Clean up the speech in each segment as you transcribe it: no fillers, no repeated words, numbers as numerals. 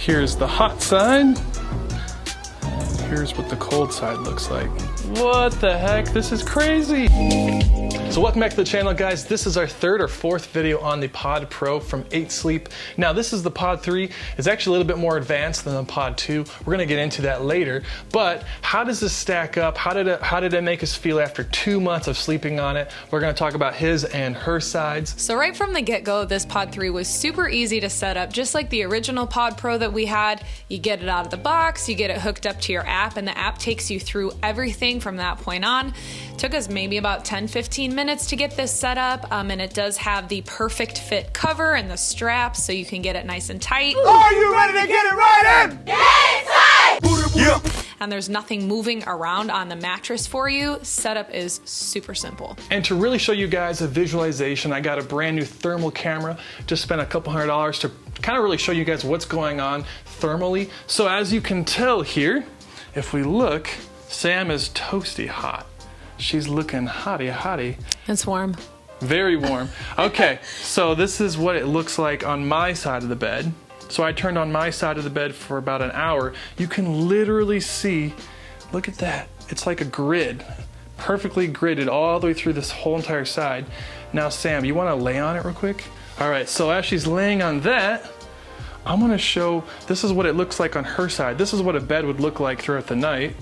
Here's the hot side. And here's what the cold side looks like. What the heck? This is crazy. So welcome back to the channel, guys. This is our third or fourth video on the Pod Pro from 8 Sleep. Now this is the Pod 3. It's actually a little bit more advanced than the Pod 2. We're gonna get into that later. But how does this stack up? How did it make us feel after 2 months of sleeping on it? We're gonna talk about his and her sides. So right from the get-go, this Pod 3 was super easy to set up, just like the original Pod Pro that we had. You get it out of the box, you get it hooked up to your app, and the app takes you through everything from that point on. It took us maybe about 10-15 minutes to get this set up, and it does have the perfect fit cover and the straps so you can get it nice and tight. Are you ready to get it right in? Get inside! Yeah. And there's nothing moving around on the mattress for you. Setup is super simple. And to really show you guys a visualization, I got a brand new thermal camera. Just spent a couple $100 to kind of really show you guys what's going on thermally. So as you can tell here, if we look, Sam is toasty hot. She's looking hottie. It's warm. Very warm. Okay, so this is what it looks like on my side of the bed. So I turned on my side of the bed for about an hour. You can literally see, look at that. It's like a grid, perfectly gridded all the way through this whole entire side. Now, Sam, you wanna lay on it real quick? All right, so as she's laying on that, I'm gonna show, this is what it looks like on her side. This is what a bed would look like throughout the night.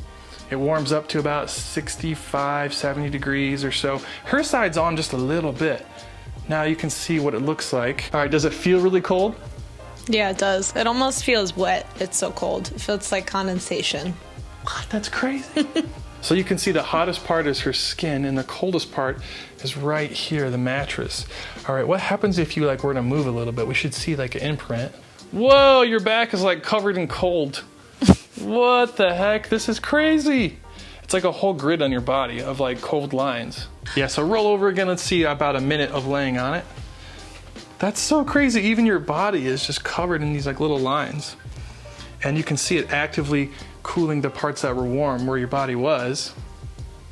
It warms up to about 65, 70 degrees or so. Her side's on just a little bit. Now you can see what it looks like. All right, does it feel really cold? Yeah, it does. It almost feels wet. It's so cold. It feels like condensation. What? That's crazy. So you can see the hottest part is her skin and the coldest part is right here, the mattress. All right, what happens if you were to move a little bit? We should see like an imprint. Whoa, your back is like covered in cold. What the heck? This is crazy. It's like a whole grid on your body of like cold lines. Yeah, so roll over again. Let's see about a minute of laying on it. That's so crazy. Even your body is just covered in these like little lines. And you can see it actively cooling the parts that were warm where your body was.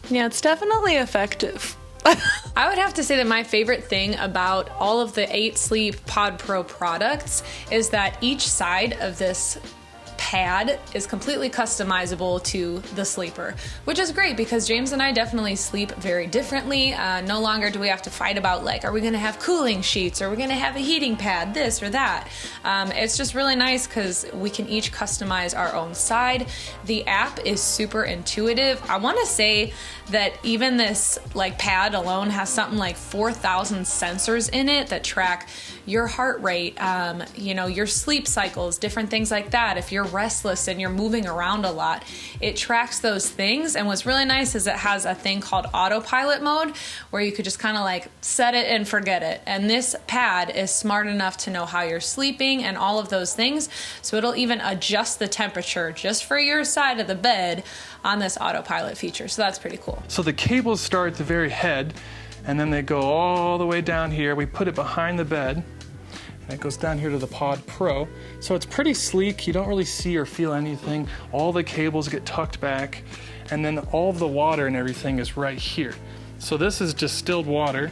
Yeah, it's definitely effective. I would have to say that my favorite thing about all of the 8 Sleep Pod Pro products is that each side of this pad is completely customizable to the sleeper, which is great because James and I definitely sleep very differently. No longer do we have to fight about are we going to have cooling sheets, or are we going to have a heating pad, this or that. It's just really nice because we can each customize our own side. The app is super intuitive. I want to say that even this pad alone has something like 4,000 sensors in it that track your heart rate, your sleep cycles, different things like that. If you're restless and you're moving around a lot, it tracks those things. And what's really nice is it has a thing called autopilot mode where you could just kind of set it and forget it. And this pad is smart enough to know how you're sleeping and all of those things. So it'll even adjust the temperature just for your side of the bed on this autopilot feature. So that's pretty cool. So the cables start at the very head and then they go all the way down here. We put it behind the bed. It goes down here to the Pod Pro. So it's pretty sleek. You don't really see or feel anything. All the cables get tucked back, and then all of the water and everything is right here. So this is distilled water,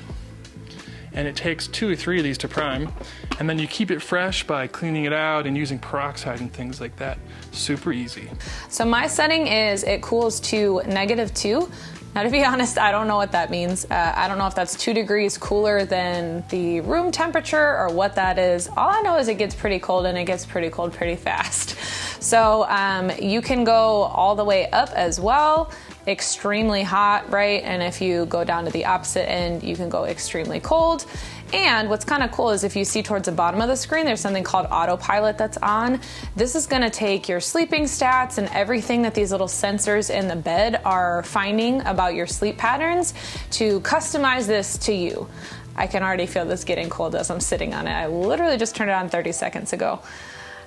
and it takes 2 or 3 of these to prime, and then you keep it fresh by cleaning it out and using peroxide and things like that. Super easy. So my setting is it cools to -2. Now, to be honest, I don't know what that means. I don't know if that's 2 degrees cooler than the room temperature or what that is. All I know is it gets pretty cold, and it gets pretty cold pretty fast. So you can go all the way up as well, extremely hot, right? And if you go down to the opposite end, you can go extremely cold. And what's kind of cool is if you see towards the bottom of the screen, there's something called autopilot that's on. This is going to take your sleeping stats and everything that these little sensors in the bed are finding about your sleep patterns to customize this to you. I can already feel this getting cold as I'm sitting on it. I literally just turned it on 30 seconds ago.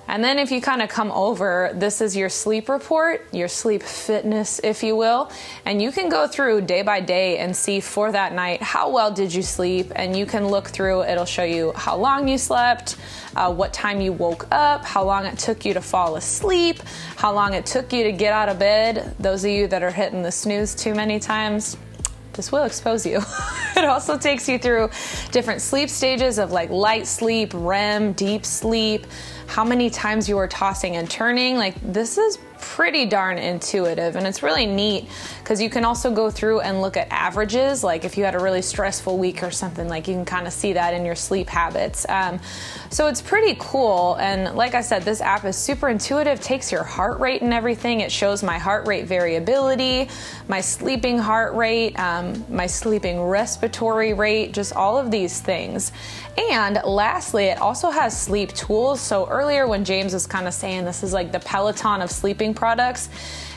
And then if you kind of come over, this is your sleep report, your sleep fitness, if you will. And you can go through day by day and see for that night, how well did you sleep? And you can look through, it'll show you how long you slept, what time you woke up, how long it took you to fall asleep, how long it took you to get out of bed. Those of you that are hitting the snooze too many times, this will expose you. It also takes you through different sleep stages of like light sleep, REM, deep sleep, how many times you are tossing and turning. Like, this is pretty darn intuitive, and it's really neat because you can also go through and look at averages. Like if you had a really stressful week or something, like you can kind of see that in your sleep habits. So it's pretty cool. And like I said, this app is super intuitive, takes your heart rate and everything. It shows my heart rate variability, my sleeping heart rate, my sleeping respiratory rate, just all of these things. And lastly, it also has sleep tools. So earlier when James was kind of saying this is like the Peloton of sleeping products,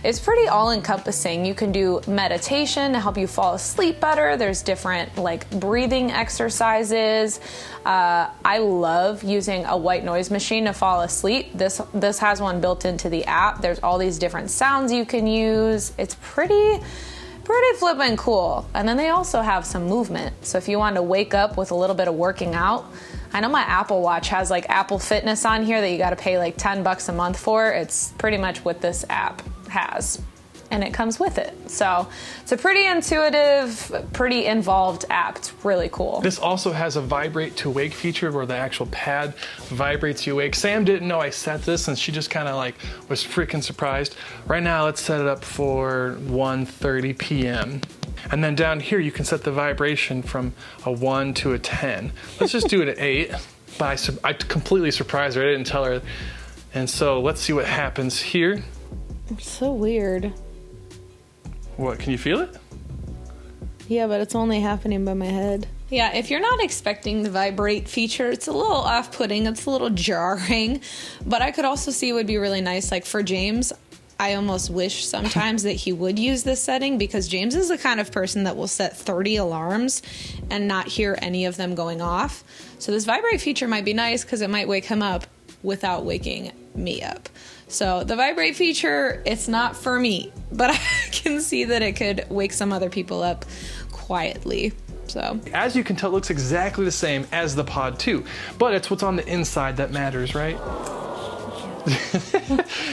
it's pretty all-encompassing. You can do meditation to help you fall asleep better. There's different like breathing exercises. I love using a white noise machine to fall asleep. This has one built into the app. There's all these different sounds you can use. It's pretty flippin' cool. And then they also have some movement. So if you want to wake up with a little bit of working out, I know my Apple Watch has like Apple Fitness on here that you got to pay like $10 a month for. It's pretty much what this app has, and it comes with it. So it's a pretty intuitive, pretty involved app. It's really cool. This also has a vibrate to wake feature where the actual pad vibrates you awake. Sam didn't know I set this, and she just kind of like was freaking surprised. Right now, let's set it up for 1:30 p.m. And then down here, you can set the vibration from a 1 to a 10. Let's just do it at 8. But I completely surprised her. I didn't tell her. And so let's see what happens here. It's so weird. What, can you feel it? Yeah, but it's only happening by my head. Yeah, if you're not expecting the vibrate feature, it's a little off-putting, it's a little jarring, but I could also see it would be really nice, like for James. I almost wish sometimes that he would use this setting, because James is the kind of person that will set 30 alarms and not hear any of them going off. So this vibrate feature might be nice because it might wake him up without waking me up. So the vibrate feature, it's not for me, but I can see that it could wake some other people up quietly. So as you can tell, it looks exactly the same as the Pod 2, but it's what's on the inside that matters, right?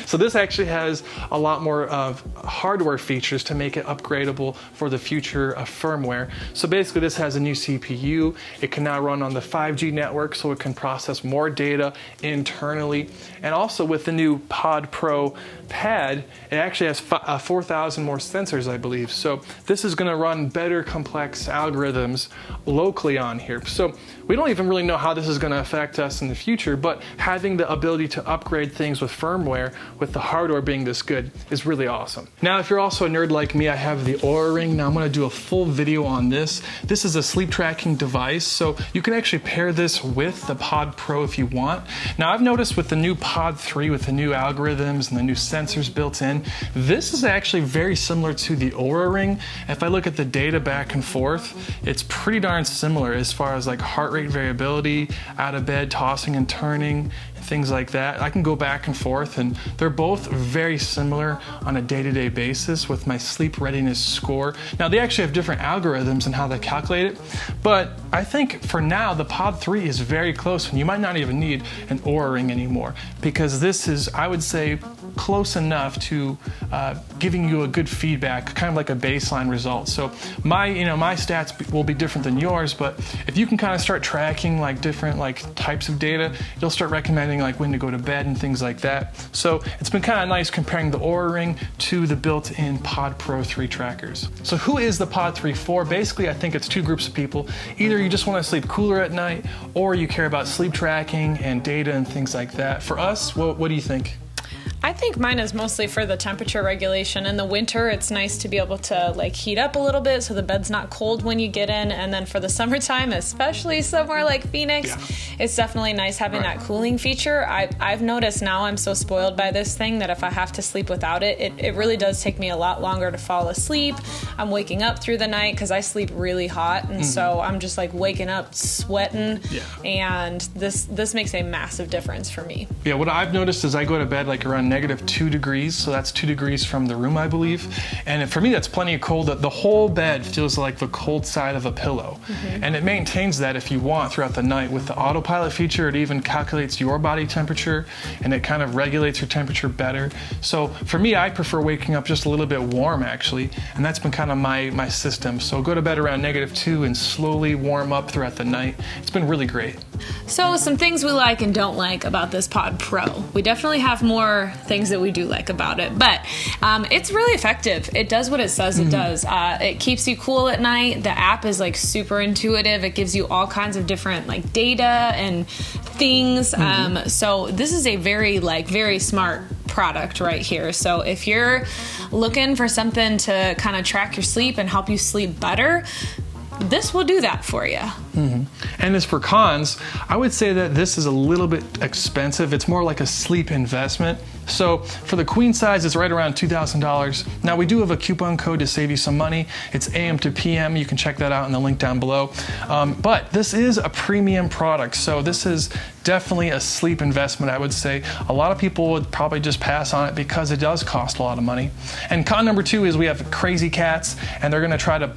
So this actually has a lot more of hardware features to make it upgradable for the future of firmware. So basically this has a new CPU. It can now run on the 5G network, so it can process more data internally. And also with the new Pod Pro pad, it actually has 4,000 more sensors, I believe. So this is going to run better complex algorithms locally on here. So we don't even really know how this is going to affect us in the future, but having the ability to upgrade things with firmware, with the hardware being this good, is really awesome. Now, if you're also a nerd like me, I have the Oura Ring. Now I'm going to do a full video on this. This is a sleep tracking device, so you can actually pair this with the Pod Pro if you want. Now I've noticed with the new Pod 3, with the new algorithms and the new sensors built in, this is actually very similar to the Oura Ring. If I look at the data back and forth, it's pretty darn similar as far as like heart rate variability, out of bed, tossing and turning, things like that. I can go back and forth, and they're both very similar on a day-to-day basis with my sleep readiness score. Now, they actually have different algorithms and how they calculate it, but I think for now, the Pod 3 is very close, and you might not even need an Oura Ring anymore, because this is, I would say, close enough to giving you a good feedback, kind of like a baseline result. So my stats will be different than yours, but if you can kind of start tracking like different like types of data, you'll start recommending like when to go to bed and things like that. So it's been kind of nice comparing the Oura Ring to the built-in Pod Pro 3 trackers. So who is the Pod 3 for? Basically, I think it's two groups of people. Either you just want to sleep cooler at night, or you care about sleep tracking and data and things like that. For us, what do you think? I think mine is mostly for the temperature regulation. In the winter, it's nice to be able to like heat up a little bit so the bed's not cold when you get in. And then for the summertime, especially somewhere like Phoenix, it's definitely nice having that cooling feature. I've noticed now I'm so spoiled by this thing that if I have to sleep without it, it really does take me a lot longer to fall asleep. I'm waking up through the night because I sleep really hot. And so I'm just like waking up sweating. And this makes a massive difference for me. Yeah, what I've noticed is I go to bed like around -2 degrees, so that's 2 degrees from the room, I believe. And for me, that's plenty of cold. The whole bed feels like the cold side of a pillow. And it maintains that if you want throughout the night. With the autopilot feature, it even calculates your body temperature, and it kind of regulates your temperature better. So for me, I prefer waking up just a little bit warm, actually, and that's been kind of my system. So go to bed around -2 and slowly warm up throughout the night. It's been really great. So some things we like and don't like about this Pod Pro. We definitely have more things that we do like about it, but it's really effective. It does what it says it does. It keeps you cool at night. The app is like super intuitive. It gives you all kinds of different like data and things. So this is a very smart product right here. So if you're looking for something to kind of track your sleep and help you sleep better, this will do that for you. And as for cons, I would say that this is a little bit expensive. It's more like a sleep investment. So for the queen size, it's right around $2,000. Now we do have a coupon code to save you some money. It's AM to PM. You can check that out in the link down below. But this is a premium product, so this is definitely a sleep investment, I would say. A lot of people would probably just pass on it because it does cost a lot of money. And con number 2 is we have crazy cats, and they're going to try to,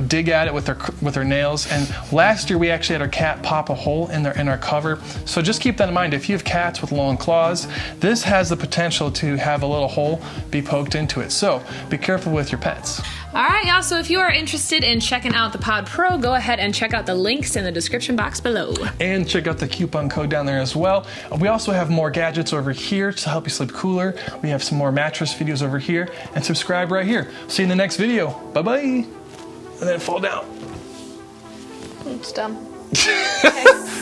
dig at it with their nails. And last year we actually had our cat pop a hole in our cover. So just keep that in mind. If you have cats with long claws, this has the potential to have a little hole be poked into it. So be careful with your pets. All right, y'all. So if you are interested in checking out the Pod Pro, go ahead and check out the links in the description box below. And check out the coupon code down there as well. We also have more gadgets over here to help you sleep cooler. We have some more mattress videos over here. And subscribe right here. See you in the next video. Bye-bye. And then fall down. It's dumb. Okay.